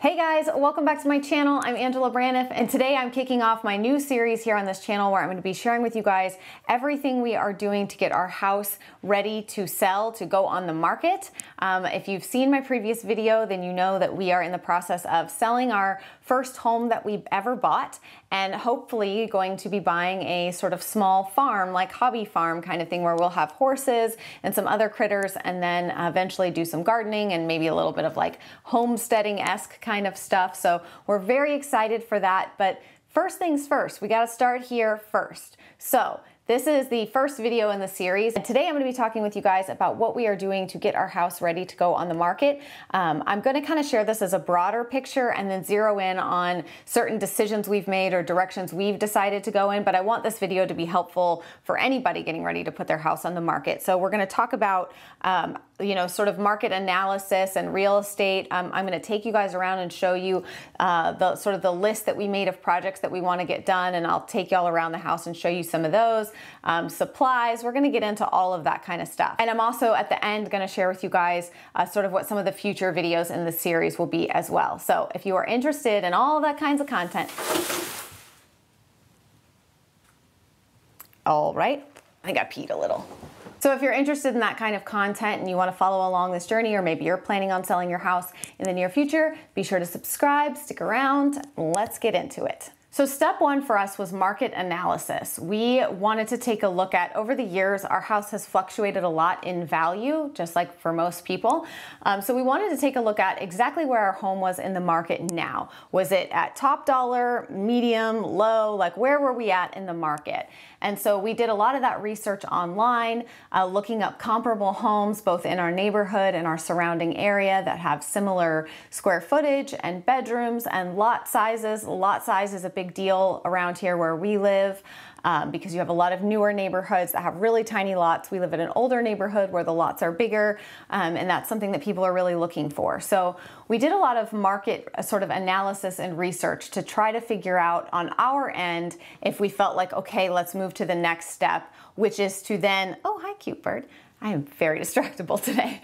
Hey guys, welcome back to my channel. I'm Angela Braniff, and today I'm kicking off my new series here on this channel where I'm going to be sharing with you guys everything we are doing to get our house ready to sell, to go on the market. If you've seen my previous video, then you know that we are in the process of selling our first home that we've ever bought, and hopefully going to be buying a sort of small farm, like hobby farm kind of thing, where we'll have horses and some other critters, and then eventually do some gardening and maybe a little bit of like homesteading-esque kind of stuff. So we're very excited for that. But first things first, we got to start here first. So this is the first video in the series, and today I'm going to be talking with you guys about what we are doing to get our house ready to go on the market. I'm going to kind of share this as a broader picture and then zero in on certain decisions we've made or directions we've decided to go in, but I want this video to be helpful for anybody getting ready to put their house on the market. So we're going to talk about sort of market analysis and real estate. I'm going to take you guys around and show you the list that we made of projects that we want to get done, and I'll take y'all around the house and show you some of those. Supplies, we're going to get into all of that kind of stuff. And I'm also at the end going to share with you guys sort of what some of the future videos in the series will be as well. So if you are interested in all of that kinds of content, all right, I think I peed a little. So if you're interested in that kind of content and you want to follow along this journey, or maybe you're planning on selling your house in the near future, be sure to subscribe, stick around, let's get into it. So step one for us was market analysis. We wanted to take a look at, over the years, our house has fluctuated a lot in value, just like for most people. So we wanted to take a look at exactly where our home was in the market now. Was it at top dollar, medium, low? Like, where were we at in the market? And so we did a lot of that research online, looking up comparable homes both in our neighborhood and our surrounding area that have similar square footage and bedrooms and lot sizes. Lot size is a big deal around here where we live. Because you have a lot of newer neighborhoods that have really tiny lots. We live in an older neighborhood where the lots are bigger, and that's something that people are really looking for. So we did a lot of market sort of analysis and research to try to figure out on our end if we felt like, okay, let's move to the next step, which is to then, oh, hi, cute bird. I am very distractible today,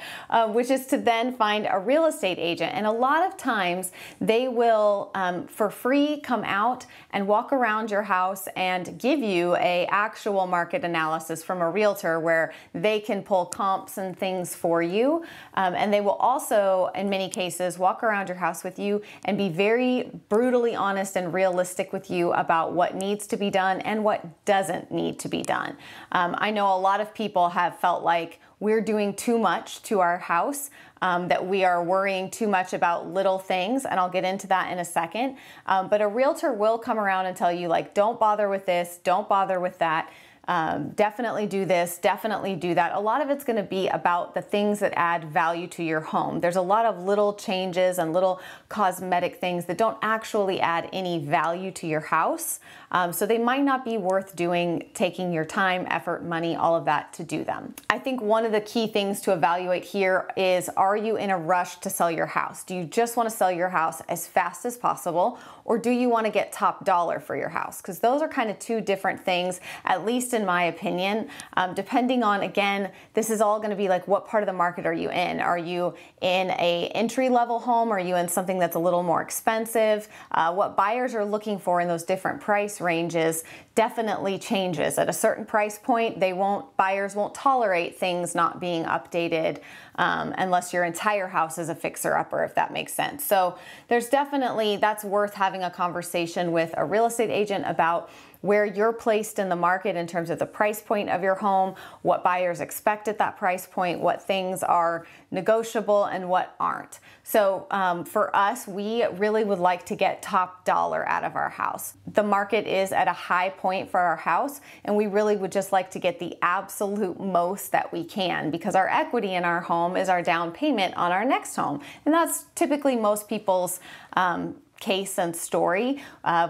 which is to then find a real estate agent. And a lot of times they will, for free, come out and walk around your house and give you a actual market analysis from a realtor where they can pull comps and things for you. And they will also, in many cases, walk around your house with you and be very brutally honest and realistic with you about what needs to be done and what doesn't need to be done. I know a lot of people have felt like we're doing too much to our house, that we are worrying too much about little things, and I'll get into that in a second. But a realtor will come around and tell you, like, don't bother with this, don't bother with that. Definitely do this, definitely do that. A lot of it's going to be about the things that add value to your home. There's a lot of little changes and little cosmetic things that don't actually add any value to your house. So they might not be worth doing, taking your time, effort, money, all of that to do them. I think one of the key things to evaluate here is, are you in a rush to sell your house? Do you just want to sell your house as fast as possible? Or do you want to get top dollar for your house? Because those are kind of two different things, at least in my opinion, depending on, again, this is all going to be like, what part of the market are you in? Are you in a entry-level home? Are you in something that's a little more expensive? What buyers are looking for in those different price ranges definitely changes. At a certain price point, buyers won't tolerate things not being updated unless your entire house is a fixer-upper, if that makes sense. So there's definitely, that's worth having a conversation with a real estate agent about where you're placed in the market in terms of the price point of your home, what buyers expect at that price point, what things are negotiable and what aren't. So for us, we really would like to get top dollar out of our house. The market is at a high point for our house, and we really would just like to get the absolute most that we can, because our equity in our home is our down payment on our next home. And that's typically most people's case and story.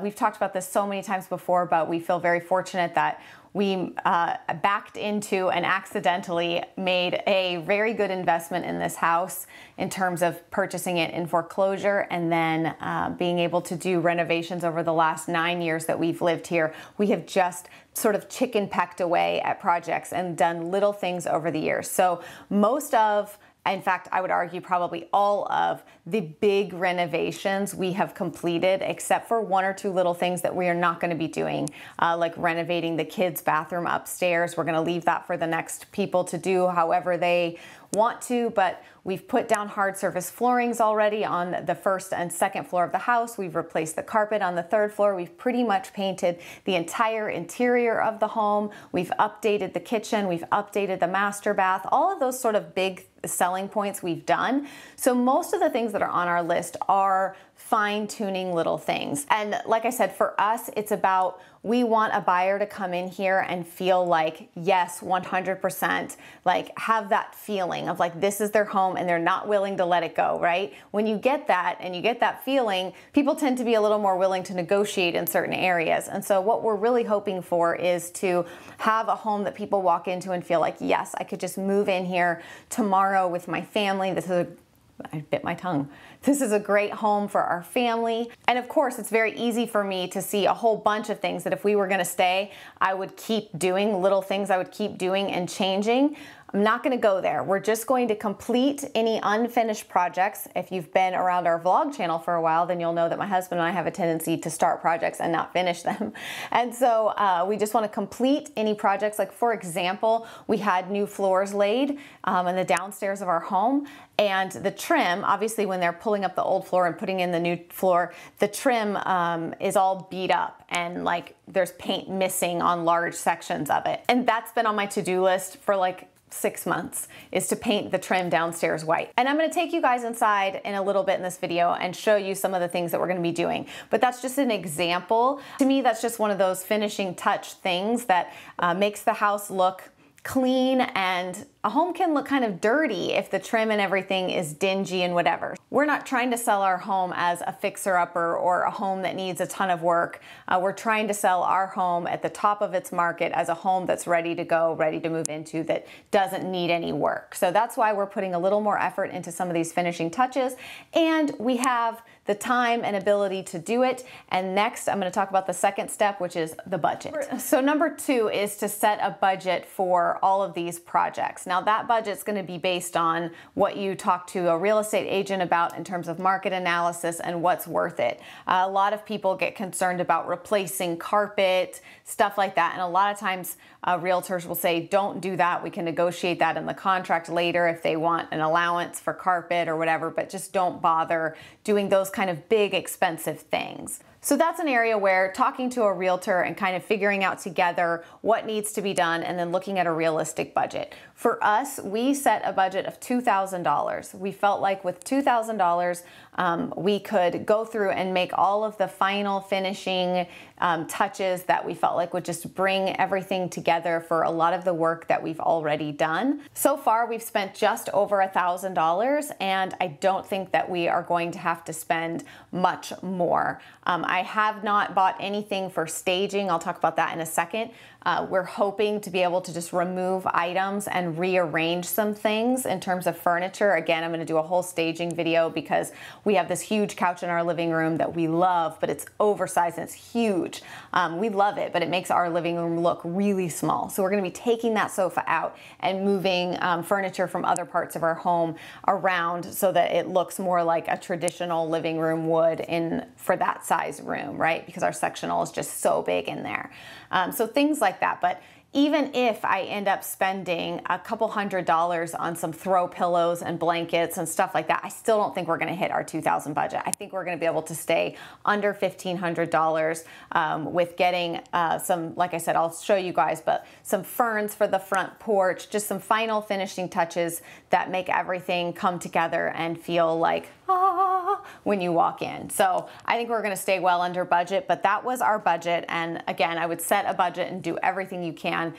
We've talked about this so many times before, but we feel very fortunate that we backed into and accidentally made a very good investment in this house in terms of purchasing it in foreclosure and then being able to do renovations over the last 9 years that we've lived here. We have just sort of chicken pecked away at projects and done little things over the years. So most of In fact, I would argue probably all of the big renovations we have completed, except for one or two little things that we are not going to be doing, like renovating the kids' bathroom upstairs. We're going to leave that for the next people to do however they want to, but we've put down hard surface floorings already on the first and second floor of the house. We've replaced the carpet on the third floor. We've pretty much painted the entire interior of the home. We've updated the kitchen. We've updated the master bath. All of those sort of big selling points we've done. So most of the things that are on our list are fine-tuning little things. And like I said, for us, it's about, we want a buyer to come in here and feel like, yes, 100%, like have that feeling of like, this is their home and they're not willing to let it go, right? When you get that and you get that feeling, people tend to be a little more willing to negotiate in certain areas. And so what we're really hoping for is to have a home that people walk into and feel like, yes, I could just move in here tomorrow with my family. I bit my tongue. This is a great home for our family. And of course, it's very easy for me to see a whole bunch of things that if we were gonna stay, I would keep doing, little things I would keep doing and changing. I'm not gonna go there. We're just going to complete any unfinished projects. If you've been around our vlog channel for a while, then you'll know that my husband and I have a tendency to start projects and not finish them. And so we just wanna complete any projects. Like for example, we had new floors laid in the downstairs of our home, and the trim, obviously when they're pulling up the old floor and putting in the new floor, the trim is all beat up and like there's paint missing on large sections of it. And that's been on my to-do list for like 6 months, is to paint the trim downstairs white. And I'm gonna take you guys inside in a little bit in this video and show you some of the things that we're gonna be doing. But that's just an example. To me, that's just one of those finishing touch things that makes the house look clean, and a home can look kind of dirty if the trim and everything is dingy and whatever. We're not trying to sell our home as a fixer-upper or a home that needs a ton of work. We're trying to sell our home at the top of its market as a home that's ready to go, ready to move into, that doesn't need any work. So that's why we're putting a little more effort into some of these finishing touches, and we have the time and ability to do it. And next, I'm gonna talk about the second step, which is the budget. So number 2 is to set a budget for all of these projects. Now that budget's gonna be based on what you talk to a real estate agent about in terms of market analysis and what's worth it. A lot of people get concerned about replacing carpet, stuff like that. And a lot of times realtors will say, don't do that. We can negotiate that in the contract later if they want an allowance for carpet or whatever, but just don't bother doing those kind of big expensive things. So that's an area where talking to a realtor and kind of figuring out together what needs to be done and then looking at a realistic budget. For us, we set a budget of $2,000. We felt like with $2,000, we could go through and make all of the final finishing touches that we felt like would just bring everything together for a lot of the work that we've already done. So far, we've spent just over $1,000, and I don't think that we are going to have to spend much more. I have not bought anything for staging. I'll talk about that in a second. We're hoping to be able to just remove items and rearrange some things in terms of furniture. Again, I'm going to do a whole staging video because we have this huge couch in our living room that we love, but it's oversized and it's huge. We love it, but it makes our living room look really small. So we're going to be taking that sofa out and moving furniture from other parts of our home around so that it looks more like a traditional living room would for that size room, right? Because our sectional is just so big in there. So things like that. But even if I end up spending a couple $100s on some throw pillows and blankets and stuff like that, I still don't think we're going to hit our $2,000 budget. I think we're going to be able to stay under $1,500 with getting some, like I said, I'll show you guys, but some ferns for the front porch, just some final finishing touches that make everything come together and feel like, when you walk in. So I think we're going to stay well under budget, but that was our budget. And again, I would set a budget and do everything you can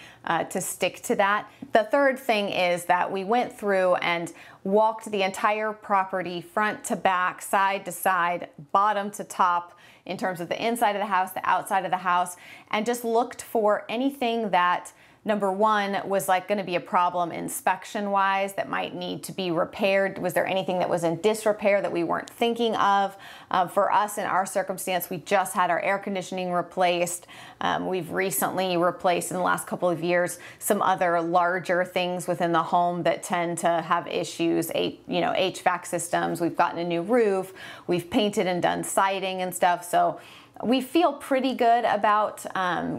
to stick to that. The third thing is that we went through and walked the entire property front to back, side to side, bottom to top, in terms of the inside of the house, the outside of the house, and just looked for anything that number one, was like going to be a problem inspection wise that might need to be repaired? Was there anything that was in disrepair that we weren't thinking of? For us, in our circumstance, we just had our air conditioning replaced. We've recently replaced in the last couple of years some other larger things within the home that tend to have issues, HVAC systems. We've gotten a new roof. We've painted and done siding and stuff. So we feel pretty good about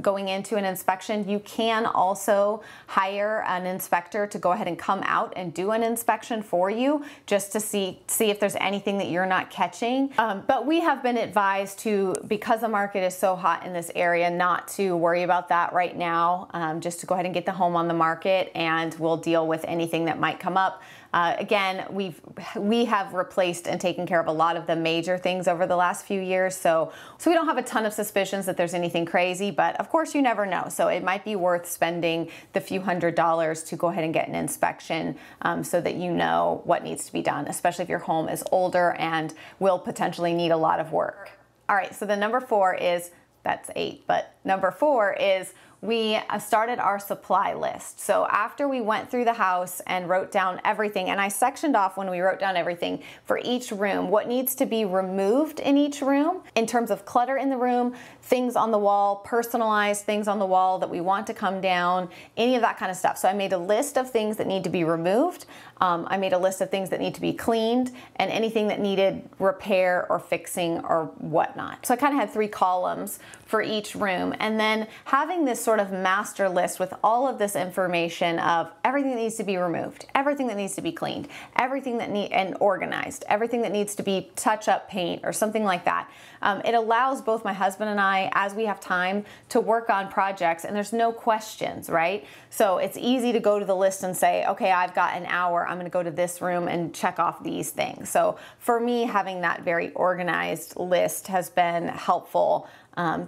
going into an inspection. You can also hire an inspector to go ahead and come out and do an inspection for you just to see if there's anything that you're not catching. But we have been advised to, because the market is so hot in this area, not to worry about that right now, just to go ahead and get the home on the market, and we'll deal with anything that might come up. Again, we have replaced and taken care of a lot of the major things over the last few years, so we don't have a ton of suspicions that there's anything crazy, but of course you never know. So it might be worth spending the few $100s to go ahead and get an inspection so that you know what needs to be done, especially if your home is older and will potentially need a lot of work. All right, so the number 4 is, that's 8, but number 4 is we started our supply list. So after we went through the house and wrote down everything, and I sectioned off when we wrote down everything for each room, what needs to be removed in each room in terms of clutter in the room, things on the wall, personalized things on the wall that we want to come down, any of that kind of stuff. So I made a list of things that need to be removed. I made a list of things that need to be cleaned and anything that needed repair or fixing or whatnot. So I kind of had 3 columns for each room, and then having this sort of master list with all of this information of everything that needs to be removed, everything that needs to be cleaned, everything that and organized, everything that needs to be touch-up paint or something like that. It allows both my husband and I, as we have time, to work on projects, and there's no questions, right? So it's easy to go to the list and say, okay, I've got an hour, I'm gonna go to this room and check off these things. So for me, having that very organized list has been helpful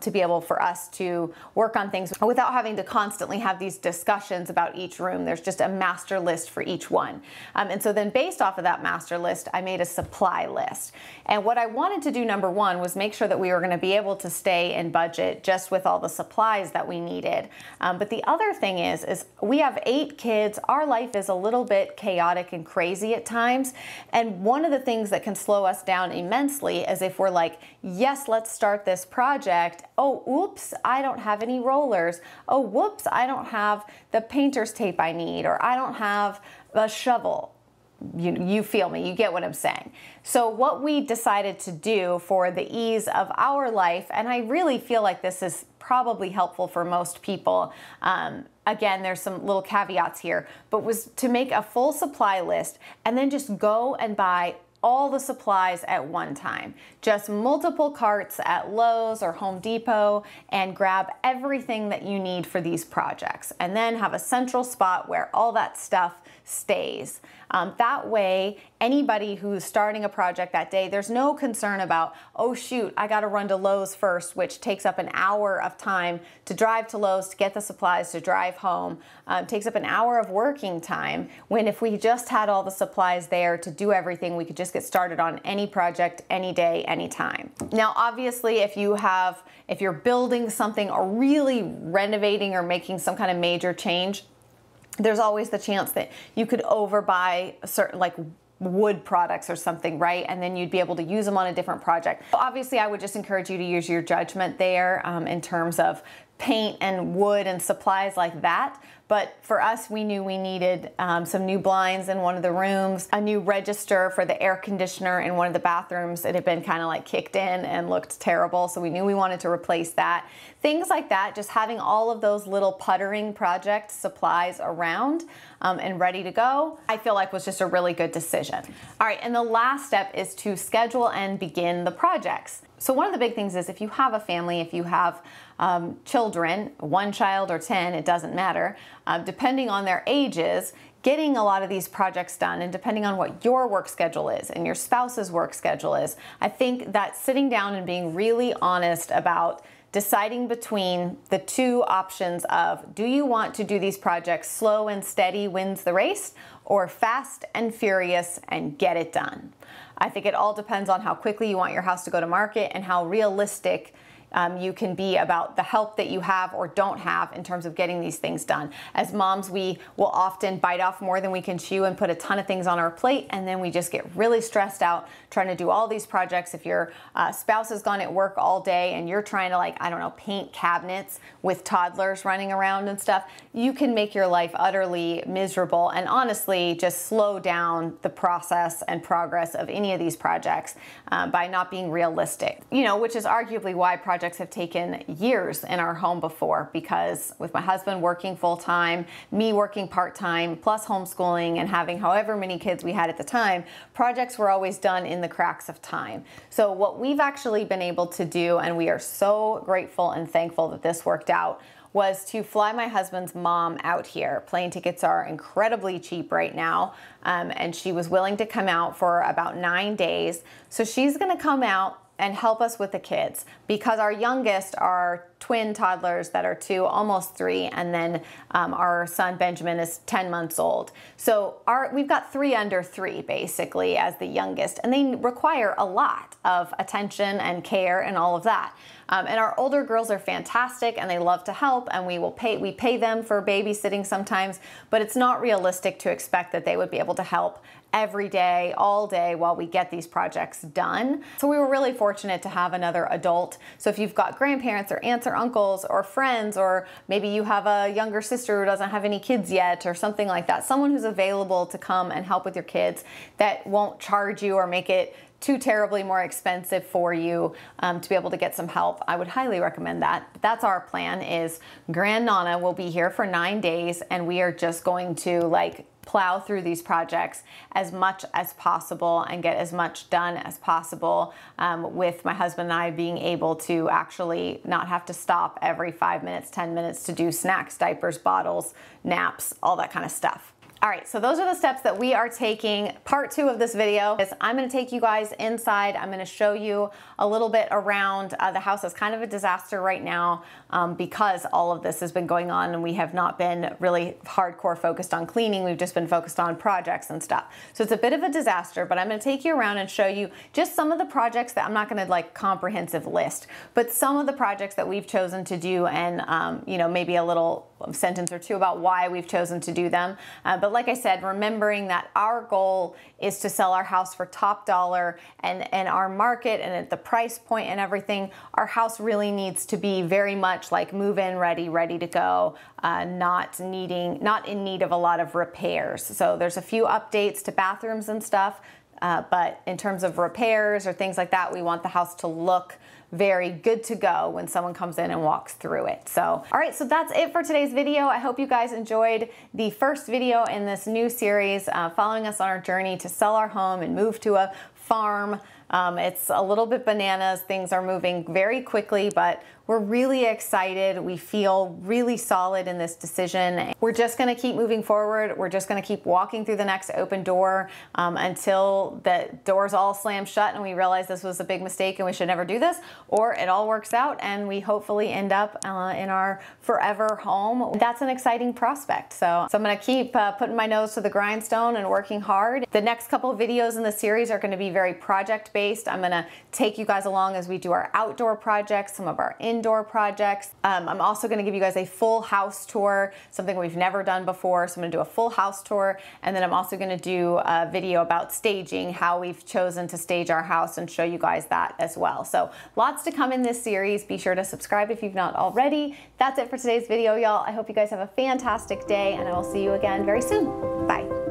to be able for us to work on things without having to constantly have these discussions about each room. There's just a master list for each one. And so then based off of that master list, I made a supply list. And what I wanted to do, number 1, was make sure that we were going to be able to stay in budget just with all the supplies that we needed. But the other thing is we have 8 kids. Our life is a little bit chaotic and crazy at times. And one of the things that can slow us down immensely is if we're like, yes, let's start this project. Oh, oops, I don't have any rollers. Oh, whoops, I don't have the painter's tape I need, or I don't have a shovel. You feel me, you get what I'm saying. So what we decided to do for the ease of our life, and I really feel like this is probably helpful for most people, again, there's some little caveats here, but was to make a full supply list and then just go and buy all the supplies at one time. Just multiple carts at Lowe's or Home Depot and grab everything that you need for these projects, and then have a central spot where all that stuff stays. That way, anybody who's starting a project that day, there's no concern about, oh shoot, I gotta run to Lowe's first, which takes up an hour of time to drive to Lowe's to get the supplies to drive home. Takes up an hour of working time, when if we just had all the supplies there to do everything, we could just get started on any project, any day, anytime. Now, obviously, if you're building something or really renovating or making some kind of major change, there's always the chance that you could overbuy certain, like, wood products or something, right? And then you'd be able to use them on a different project. Obviously, I would just encourage you to use your judgment there in terms of paint and wood and supplies like that. But for us, we knew we needed some new blinds in one of the rooms, a new register for the air conditioner in one of the bathrooms. It had been kind of like kicked in and looked terrible, so we knew we wanted to replace that. Things like that, just having all of those little puttering project supplies around and ready to go, I feel like was just a really good decision. All right, and the last step is to schedule and begin the projects. So one of the big things is, if you have a family, if you have children, 1 child or 10, it doesn't matter, depending on their ages, getting a lot of these projects done, and depending on what your work schedule is and your spouse's work schedule is, I think that sitting down and being really honest about deciding between the 2 options of, do you want to do these projects slow and steady wins the race, or fast and furious and get it done? I think it all depends on how quickly you want your house to go to market and how realistic you can be about the help that you have or don't have in terms of getting these things done. As moms, we will often bite off more than we can chew and put a ton of things on our plate, and then we just get really stressed out trying to do all these projects. If your spouse has gone at work all day and you're trying to, like, I don't know, paint cabinets with toddlers running around and stuff, you can make your life utterly miserable and honestly just slow down the process and progress of any of these projects by not being realistic. You know, which is arguably why projects have taken years in our home before, because with my husband working full-time, me working part-time, plus homeschooling and having however many kids we had at the time, projects were always done in the cracks of time. So what we've actually been able to do, and we are so grateful and thankful that this worked out, was to fly my husband's mom out here. Plane tickets are incredibly cheap right now, and she was willing to come out for about 9 days. So she's gonna come out and help us with the kids, because our youngest are twin toddlers that are 2, almost 3, and then our son Benjamin is 10 months old. So we've got 3 under 3 basically as the youngest, and they require a lot of attention and care and all of that. And our older girls are fantastic and they love to help, and we pay them for babysitting sometimes, but it's not realistic to expect that they would be able to help every day, all day, while we get these projects done. So we were really fortunate to have another adult. So if you've got grandparents or aunts or uncles or friends, or maybe you have a younger sister who doesn't have any kids yet or something like that, someone who's available to come and help with your kids that won't charge you or make it too terribly more expensive for you to be able to get some help, I would highly recommend that. But that's our plan. Is Grand Nana will be here for 9 days, and we are just going to like plow through these projects as much as possible and get as much done as possible, with my husband and I being able to actually not have to stop every 5 minutes, 10 minutes to do snacks, diapers, bottles, naps, all that kind of stuff. All right, so those are the steps that we are taking. Part 2 of this video is I'm gonna take you guys inside. I'm gonna show you a little bit around the house. Is kind of a disaster right now because all of this has been going on and we have not been really hardcore focused on cleaning. We've just been focused on projects and stuff. So it's a bit of a disaster, but I'm gonna take you around and show you just some of the projects that I'm not gonna like comprehensive list, but some of the projects that we've chosen to do, and you know, maybe a little sentence or two about why we've chosen to do them. But like I said, remembering that our goal is to sell our house for top dollar, and our market and at the price point and everything, our house really needs to be very much like move-in ready to go, not in need of a lot of repairs. So there's a few updates to bathrooms and stuff, but in terms of repairs or things like that, we want the house to look very good to go when someone comes in and walks through it. So, all right, so that's it for today's video. I hope you guys enjoyed the first video in this new series, following us on our journey to sell our home and move to a farm. It's a little bit bananas. Things are moving very quickly, but we're really excited. We feel really solid in this decision. We're just gonna keep moving forward. We're just gonna keep walking through the next open door until the doors all slam shut and we realize this was a big mistake and we should never do this, or it all works out and we hopefully end up in our forever home. That's an exciting prospect. So I'm gonna keep putting my nose to the grindstone and working hard. The next couple of videos in the series are gonna be very project-based. I'm gonna take you guys along as we do our outdoor projects, some of our indoor projects. I'm also gonna give you guys a full house tour, something we've never done before. So I'm gonna do a full house tour, and then I'm also gonna do a video about staging, how we've chosen to stage our house, and show you guys that as well. So lots to come in this series. Be sure to subscribe if you've not already. That's it for today's video, y'all. I hope you guys have a fantastic day, and I will see you again very soon. Bye.